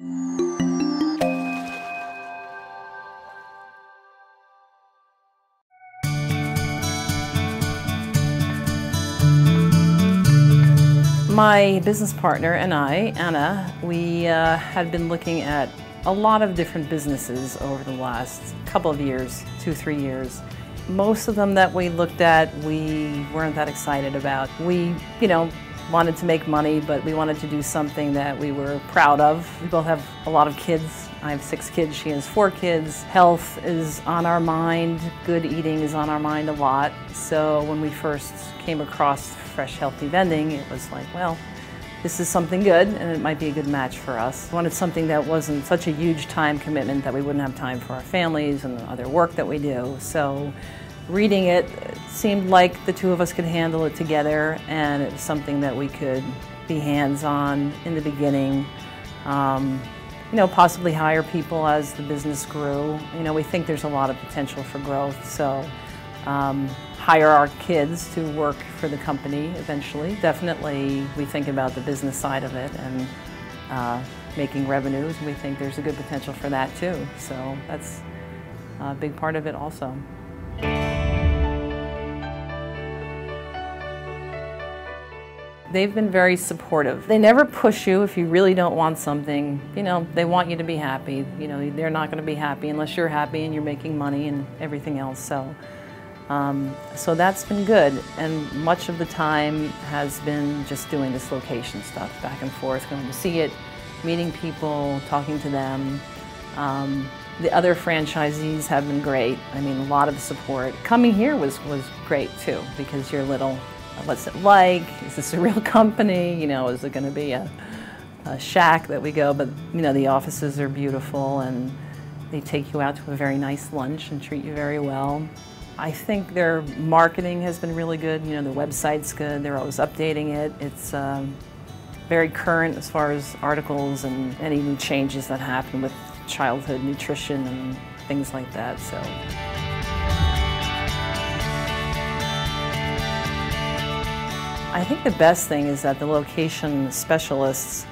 My business partner and I, Anna, we had been looking at a lot of different businesses over the last couple of years, 2-3 years. Most of them that we looked at, we weren't that excited about. We, wanted to make money, but we wanted to do something that we were proud of. We both have a lot of kids. I have 6 kids, she has 4 kids. Health is on our mind, good eating is on our mind a lot. So when we first came across Fresh Healthy Vending, it was like, well, this is something good and it might be a good match for us. We wanted something that wasn't such a huge time commitment that we wouldn't have time for our families and the other work that we do. So reading it seemed like the two of us could handle it together, and it was something that we could be hands-on in the beginning. Possibly hire people as the business grew. We think there's a lot of potential for growth, so hire our kids to work for the company eventually. Definitely we think about the business side of it and making revenues. We think there's a good potential for that too, so that's a big part of it also. They've been very supportive. They never push you if you really don't want something. They want you to be happy. They're not going to be happy unless you're happy and you're making money and everything else. So that's been good. And much of the time has been just doing this location stuff, back and forth, going to see it, meeting people, talking to them. The other franchisees have been great. A lot of support. Coming here was great too, because you're little. What's it like? Is this a real company? Is it going to be a shack that we go? But the offices are beautiful and they take you out to a very nice lunch and treat you very well. I think their marketing has been really good. The website's good. They're always updating it. It's very current as far as articles and any new changes that happen with childhood nutrition and things like that. So. I think the best thing is that the location specialists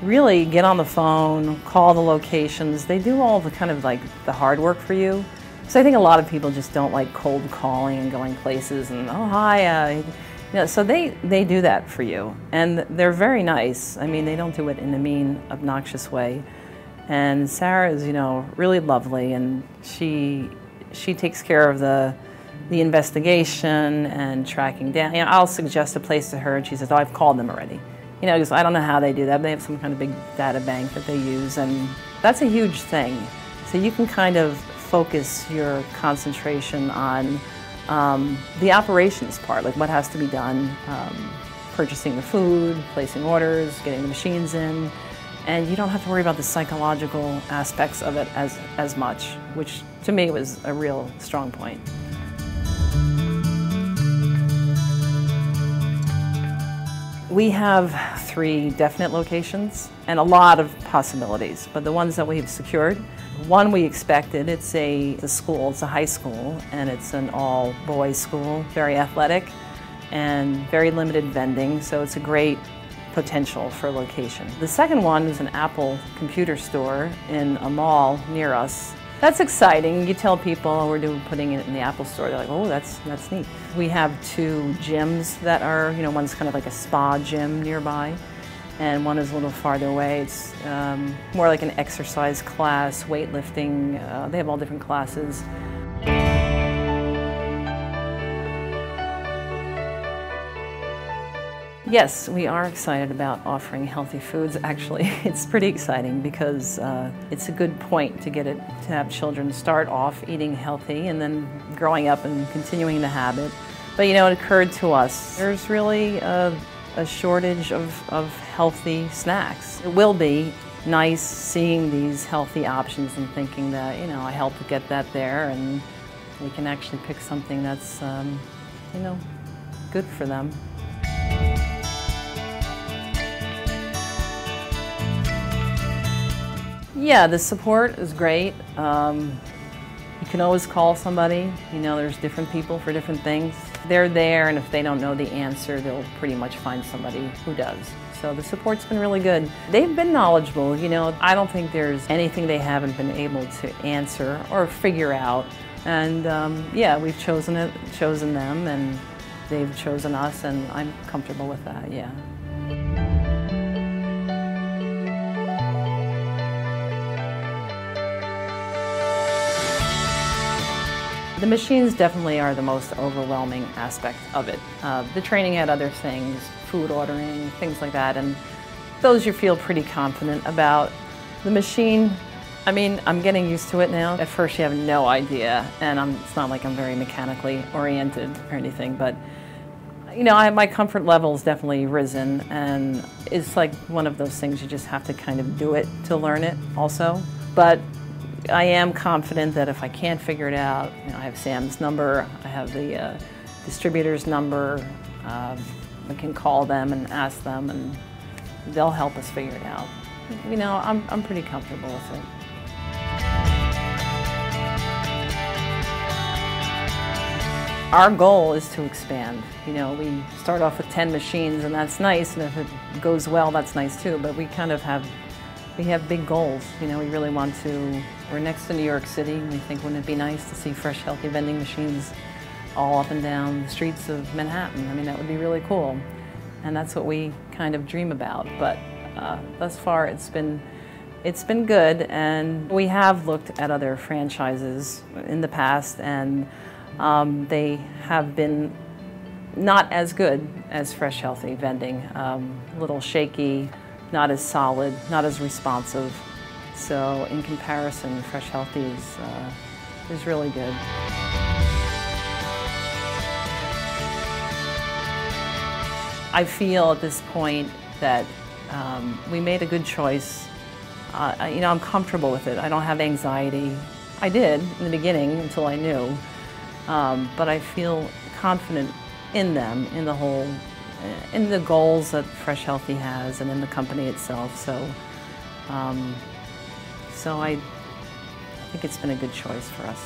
really get on the phone, call the locations. They do all the kind of the hard work for you. So I think a lot of people just don't like cold calling and going places and, oh, hi. So they do that for you. And they're very nice. They don't do it in a mean, obnoxious way. And Sarah is, really lovely, and she takes care of the investigation and tracking down. I'll suggest a place to her and she says, oh, I've called them already. Because I don't know how they do that, but they have some kind of big data bank that they use, and that's a huge thing. So you can kind of focus your concentration on the operations part, like what has to be done, purchasing the food, placing orders, getting the machines in, and you don't have to worry about the psychological aspects of it as much, which to me was a real strong point. We have 3 definite locations and a lot of possibilities, but the ones that we've secured, one we expected. It's a school, it's a high school, and it's an all-boys school, very athletic and very limited vending, so it's a great potential for location. The second one is an Apple computer store in a mall near us. That's exciting. You tell people, oh, we're putting it in the Apple store. They're like, oh, that's neat. We have 2 gyms that are, one's kind of like a spa gym nearby, and one is a little farther away. It's more like an exercise class, weightlifting. They have all different classes. Yes, we are excited about offering healthy foods. Actually, it's pretty exciting because it's a good point to have children start off eating healthy and then growing up and continuing the habit. But it occurred to us, there's really a shortage of healthy snacks. It will be nice seeing these healthy options and thinking that, I helped to get that there, and they can actually pick something that's, good for them. Yeah, the support is great. You can always call somebody. There's different people for different things. They're there, and if they don't know the answer, they'll pretty much find somebody who does. So the support's been really good. They've been knowledgeable, you know. I don't think there's anything they haven't been able to answer or figure out. And yeah, we've chosen them, and they've chosen us, and I'm comfortable with that, yeah. The machines definitely are the most overwhelming aspect of it. The training had other things, food ordering, things like that, and those you feel pretty confident about. The machine, I mean, I'm getting used to it now. At first you have no idea, and it's not like I'm very mechanically oriented or anything, but you know, my comfort level's definitely risen, and it's like one of those things you just have to kind of do it to learn it also. But I am confident that if I can't figure it out, you know, I have Sam's number, I have the distributor's number, we can call them and ask them, and they'll help us figure it out. You know, I'm pretty comfortable with it. Our goal is to expand. You know, we start off with 10 machines, and that's nice, and if it goes well, that's nice too, but we kind of have big goals. You know, we really want to, we're next to New York City, and we think wouldn't it be nice to see fresh, healthy vending machines all up and down the streets of Manhattan. I mean, that would be really cool. And that's what we kind of dream about. But thus far, it's been good, and we have looked at other franchises in the past, and they have been not as good as Fresh Healthy Vending. A little shaky, not as solid, not as responsive. So in comparison, Fresh Healthy is really good. I feel at this point that we made a good choice. You know, I'm comfortable with it. I don't have anxiety. I did in the beginning until I knew, but I feel confident in them, in the whole, in the goals that Fresh Healthy has, and in the company itself. So, so I think it's been a good choice for us.